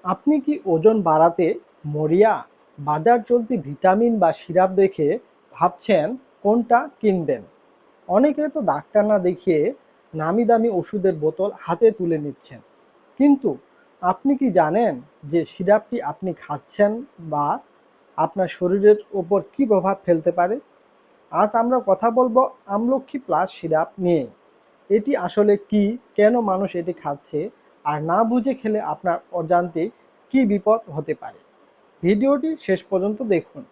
আপনি কি ওজন বাড়াতে মরিয়া? বাজার চলতি ভিটামিন বা সিরাপ দেখে ভাবছেন কোনটা কিনবেন। অনেকে তো ডাক্তার না দেখিয়ে নামি দামি ওষুধের বোতল হাতে তুলে নিচ্ছেন। কিন্তু আপনি কি জানেন যে সিরাপটি আপনি খাচ্ছেন বা আপনার শরীরের ওপর কি প্রভাব ফেলতে পারে? আজ আমরা কথা বলবো আমলক্ষী প্লাস সিরাপ নিয়ে। এটি আসলে কি, কেন মানুষ এটি খাচ্ছে, আর না বুঝে খেলে আপনার অজান্তে কি বিপদ হতে পারে। ভিডিওটি শেষ পর্যন্ত দেখুন,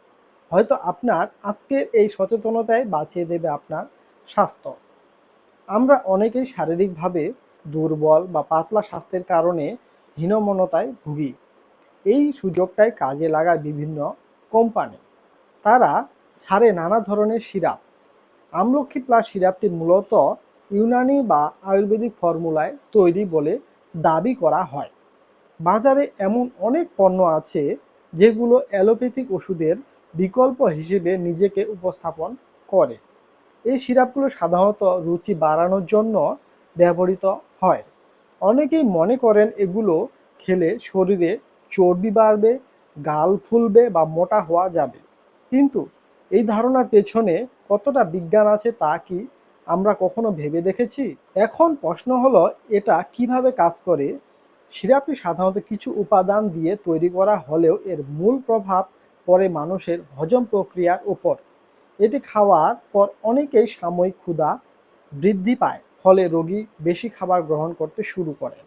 হয়তো আপনার আজকের এই সচেতনতায় বাঁচিয়ে দেবে আপনার স্বাস্থ্য। আমরা অনেকেই শারীরিকভাবে দুর্বল বা পাতলা স্বাস্থ্যের কারণে হীনমন্যতায় ভুগি। এই সুযোগটাই কাজে লাগায় বিভিন্ন কোম্পানি। তারা ছাড়ে নানা ধরনের সিরাপ। আমলক্ষী প্লাস সিরাপটি মূলত ইউনানি বা আয়ুর্বেদিক ফর্মুলায় তৈরি বলে দাবি করা হয়। বাজারে এমন অনেক পণ্য আছে যেগুলো অ্যালোপ্যাথিক ওষুধের বিকল্প হিসেবে নিজেকে উপস্থাপন করে। এই সিরাপগুলো সাধারণত রুচি বাড়ানোর জন্য ব্যবহৃত হয়। অনেকেই মনে করেন এগুলো খেলে শরীরে চর্বি বাড়বে, গাল ফুলবে বা মোটা হওয়া যাবে। কিন্তু এই ধারণার পেছনে কতটা বিজ্ঞান আছে তা কি আমরা কখনো ভেবে দেখেছি? এখন প্রশ্ন হলো, এটা কিভাবে কাজ করে। সিরাপটি সাধারণত কিছু উপাদান দিয়ে তৈরি করা হলেও এর মূল প্রভাব পড়ে মানুষের হজম প্রক্রিয়ার উপর। এটি খাওয়ার পর অনেকেই সাময়িক ক্ষুধা বৃদ্ধি পায়, ফলে রোগী বেশি খাবার গ্রহণ করতে শুরু করেন।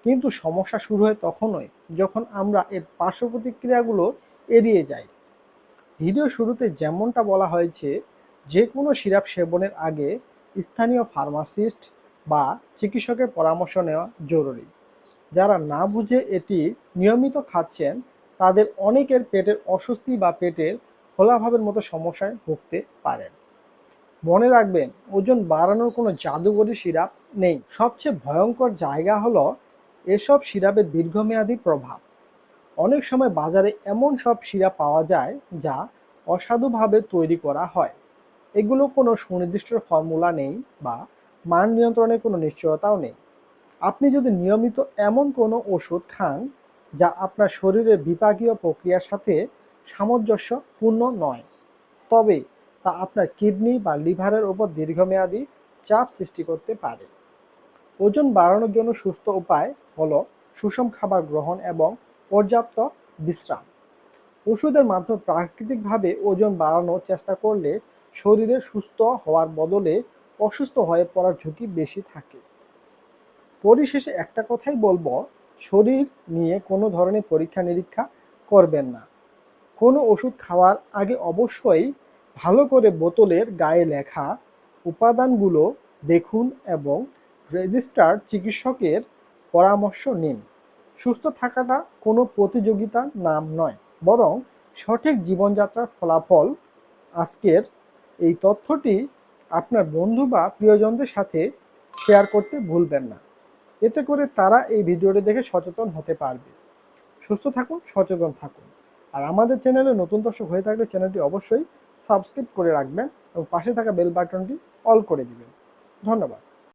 কিন্তু সমস্যা শুরু হয় তখনই যখন আমরা এর পার্শ্ব প্রতিক্রিয়াগুলো এড়িয়ে যাই। ভিডিও শুরুতে যেমনটা বলা হয়েছে, যে কোনো সিরাপ সেবনের আগে স্থানীয় ফার্মাসিস্ট বা চিকিৎসকের পরামর্শ নেওয়া জরুরি। যারা না বুঝে এটি নিয়মিত খাচ্ছেন তাদের অনেকের পেটের অস্বস্তি বা পেটের ফোলাভাবের মতো সমস্যায় ভুগতে পারেন। মনে রাখবেন, ওজন বাড়ানোর কোনো জাদুকরি সিরাপ নেই। সবচেয়ে ভয়ঙ্কর জায়গা হলো এসব সিরাপের দীর্ঘমেয়াদী প্রভাব। অনেক সময় বাজারে এমন সব সিরাপ পাওয়া যায় যা অসাধুভাবে তৈরি করা হয়। এগুলো কোনো সুনির্দিষ্ট ফর্মুলা নেই বা মান নিয়ন্ত্রণের কোনো নিশ্চয়তাও নেই। আপনি যদি নিয়মিত এমন কোনো ওষুধ খান যা আপনার শরীরের বিপাকীয় প্রক্রিয়ার সাথে সামঞ্জস্যপূর্ণ নয়, তবে তা আপনার কিডনি বা লিভারের উপর দীর্ঘমেয়াদী চাপ সৃষ্টি করতে পারে। ওজন বাড়ানোর জন্য সুস্থ উপায় হলো সুষম খাবার গ্রহণ এবং পর্যাপ্ত বিশ্রাম। ওষুধের মাধ্যমে প্রাকৃতিকভাবে ওজন বাড়ানোর চেষ্টা করলে শরীরে সুস্থ হওয়ার বদলে অসুস্থ হয়ে পড়ার ঝুঁকি বেশি থাকে। পরিশেষে একটা কথাই বলবো, শরীর নিয়ে কোনো ধরনের পরীক্ষা নিরীক্ষা করবেন না। কোনো ওষুধ খাওয়ার আগে অবশ্যই ভালো করে বোতলের গায়ে লেখা উপাদানগুলো দেখুন এবং রেজিস্টার্ড চিকিৎসকের পরামর্শ নিন। সুস্থ থাকাটা কোনো প্রতিযোগিতার নাম নয়, বরং সঠিক জীবনযাত্রার ফলাফল। আজকের এই তথ্যটি আপনার বন্ধু বা প্রিয়জনদের সাথে শেয়ার করতে ভুলবেন না। এতে করে তারা এই ভিডিওটি দেখে সচেতন হতে পারবে। সুস্থ থাকুন, সচেতন থাকুন। আর আমাদের চ্যানেলে নতুন দর্শক হয়ে থাকলে চ্যানেলটি অবশ্যই সাবস্ক্রাইব করে রাখবেন এবং পাশে থাকা বেল বাটনটি অল করে দিবেন। ধন্যবাদ।